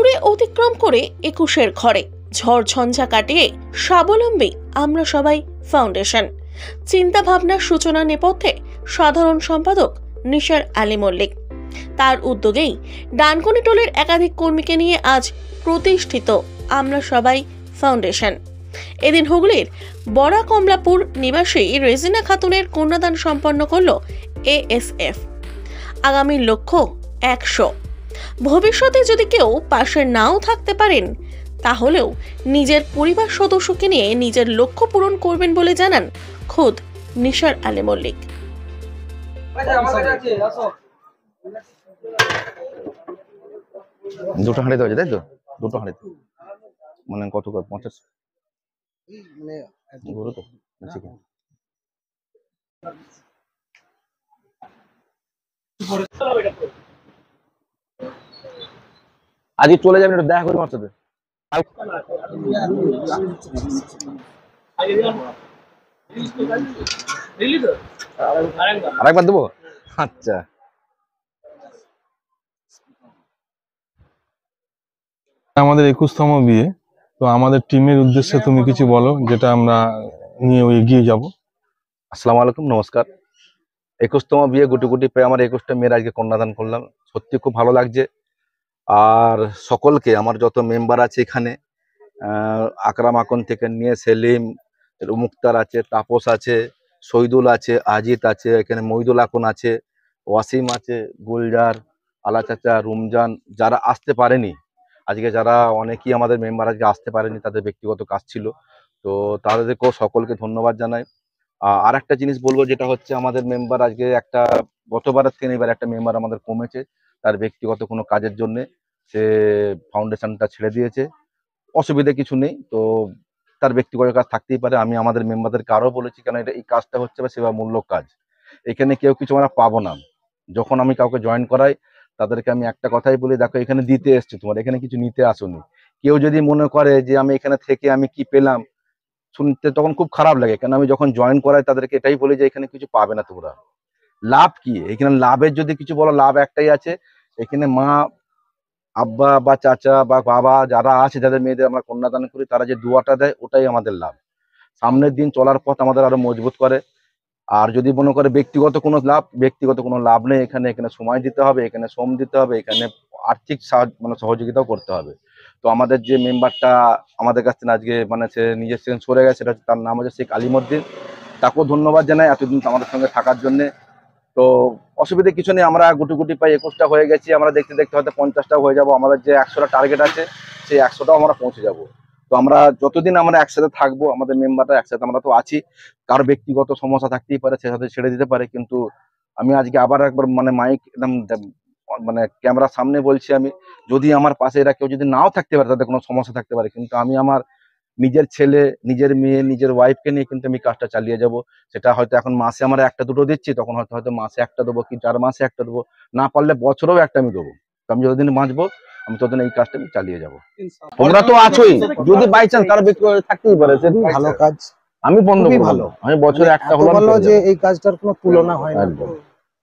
দূরে অতিক্রম করে 21-এর ঘরে ঝড় ঝঞ্ঝা কাটিয়ে স্বাবলম্বী আমরা সবাই ফাউন্ডেশন। চিন্তা ভাবনার সূচনা নেপথ্যে সাধারণ সম্পাদক নিসার আলী মল্লিক। তার উদ্যোগেই ডানকুনি টোলের একাধিক কর্মীকে নিয়ে আজ প্রতিষ্ঠিত আমরা সবাই ফাউন্ডেশন। এদিন হুগলির বড়া কমলাপুর নিবাসী রেজিনা খাতুনের কন্যাদান সম্পন্ন করল এএসএফ। আগামী লক্ষ্য 100। ভবিষ্যতে যদি কেউ পাশে নাও থাকতে পারেন, তাহলেও নিজের পরিবার সদস্যকে নিয়ে নিজের লক্ষ্য পূরণ করবেন বলে জানান খোদ নিসার আলী মল্লিক। দুটো হাঁড়ি দেওয়া যায়, তাই তো? দুটো হাঁড়ি মানে কত 50 গরু তো চিকেন। আজকে চলে যাবেন, একটু দেখা করি আমার সাথে। আরেকবার দেবো? আচ্ছা, আমাদের 21তম বিয়ে, তো আমাদের টিমের উদ্দেশ্যে তুমি কিছু বলো যেটা আমরা নিয়ে এগিয়ে যাব। আসসালামু আলাইকুম, নমস্কার। 21তম বিয়ে গুটি গুটি পেয়ে আমার 21টা মেয়ের আজকে কন্যাদান করলাম। সত্যি খুব ভালো লাগছে। আর সকলকে, আমার যত মেম্বার আছে এখানে, আকরাম আকন থেকে নিয়ে সেলিম, মুক্তার আছে, তাপস আছে, শহীদুল আছে, আজিত আছে, এখানে মহিদুল আকন আছে, ওয়াসিম আছে, গুলজার, আলা চাচা, রমজান, যারা আসতে পারেনি আজকে, যারা অনেকেই আমাদের মেম্বার আজকে আসতে পারেনি, তাদের ব্যক্তিগত কাজ ছিল, তো তাদেরকেও সকলকে ধন্যবাদ জানাই। আর একটা জিনিস বলবো, যেটা হচ্ছে আমাদের মেম্বার আজকে একটা গতবারের থেকে এবার একটা মেম্বার আমাদের কমেছে, তার ব্যক্তিগত কোনো কাজের জন্য সে ফাউন্ডেশনটা ছেড়ে দিয়েছে। অসুবিধা কিছু নেই, তো তার ব্যক্তিগত কাজ থাকতেই পারে। আমি আমাদের মেম্বারদেরকে আরও বলেছি, কেন এই কাজটা হচ্ছে সেবামূলক কাজ, এখানে কেউ কিছু আমরা পাবো না। যখন আমি কাউকে জয়েন করাই, তাদেরকে আমি একটা কথাই বলি, দেখো এখানে দিতে এসছি, তোমার এখানে কিছু নিতে আসুনি। কেউ যদি মনে করে যে আমি এখানে থেকে আমি কি পেলাম, শুনতে তখন খুব খারাপ লাগে। কেন আমি যখন জয়েন করাই তাদেরকে এটাই বলি যে এখানে কিছু পাবে না তোমরা। লাভ কি এখানে? লাভের যদি কিছু বলো, লাভ একটাই আছে, এখানে মা, আব্বা বা চাচা বা বাবা যারা আছে, যাদের মেয়েদের আমরা কন্যাদান করি, তারা যে দুয়াটা দেয়, ওটাই আমাদের লাভ। সামনের দিন চলার পথ আমাদের আরো মজবুত করে। আর যদি মনে করে ব্যক্তিগত কোনো লাভ, ব্যক্তিগত কোনো লাভ নেই এখানে। এখানে সময় দিতে হবে, এখানে শ্রম দিতে হবে, এখানে আর্থিক সহযোগিতাও করতে হবে। তো আমাদের যে মেম্বারটা আমাদের কাছ থেকে আজকে সে নিজের থেকে সরে গেছে, সেটা তার নাম হচ্ছে শেখ আলিমুদ্দিন। তাকেও ধন্যবাদ জানাই এতদিন আমাদের সঙ্গে থাকার জন্য। তো অসুবিধা কিছু নেই, আমরা গুটি গুটি পাই 21টা হয়ে গেছি। আমরা দেখতে দেখতে হয়তো 50টাও হয়ে যাবো। আমাদের যে 100টা টার্গেট আছে, সেই 100টাও আমরা পৌঁছে যাব। তো আমরা যতদিন আমরা একসাথে থাকবো, আমাদের মেম্বাররা একসাথে, আমরা তো আছি, কারো ব্যক্তিগত সমস্যা থাকতেই পারে, সে সাথে ছেড়ে দিতে পারে। কিন্তু আমি আজকে আবার একবার মাইক একদম ক্যামেরার সামনে বলছি, আমি যদি আমার পাশে এরা কেউ যদি নাও থাকতে পারে, তাদের কোনো সমস্যা থাকতে পারে, কিন্তু আমি আমার নিজের ছেলে, নিজের মেয়ে, নিজের ওয়াইফকে নিয়ে কিন্তু আমি কাজটা চালিয়ে যাব। সেটা হয়তো এখন মাসে আমরা একটা দুটো দিচ্ছি, তখন হয়তো মাসে একটা দেবো, কি 4 মাসে একটা দেবো, না পারলে বছরেও একটা আমি দেবো। তো আমি যতদিন বাঁচবো, আমি ততদিন এই কাজটা আমি চালিয়ে যাবো। তোমরা তো আছোই, যদি বাই চান্স কারো ব্যক্তিগত থাকতেই পারে, সেটা ভালো কাজ। আমি বন্ধ ভালো, আমি বছরে একটা হলো যে এই কাজটার কোনো তুলনা হয় না।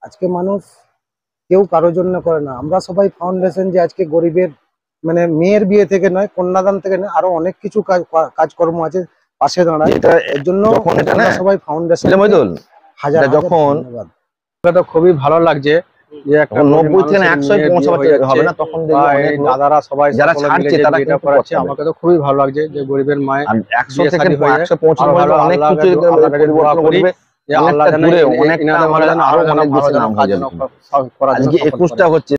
আজকে মানুষ কেউ কারোর জন্য করে না, আমরা সবাই ফাউন্ডেশন যে আজকে গরিবের মেয়ের বিয়ে থেকে নয়, কন্যাদান থেকে নয়, আরো অনেক কিছু কাজকর্ম আছে, পাশে দাঁড়ায়। এর জন্য সবাই ফাউন্ডেশন হাজার যখন তো খুবই ভালো লাগছে যে একটা 90 থেকে 100 পৌঁছাতে হবে না, তখন দাদারা সবাই যারা ছাড়ছে তারা এটা করাচ্ছে। আমাকে তো খুবই ভালো লাগছে যে গরিবের মায়ের 100 থেকে 100 পৌঁছানো অনেক কিছু পরিবর্তন করবে। আল্লাহ জানে অনেকটা আরো অনেক বেশি নাম হয়ে যাবে। আজকে 21টা হচ্ছে।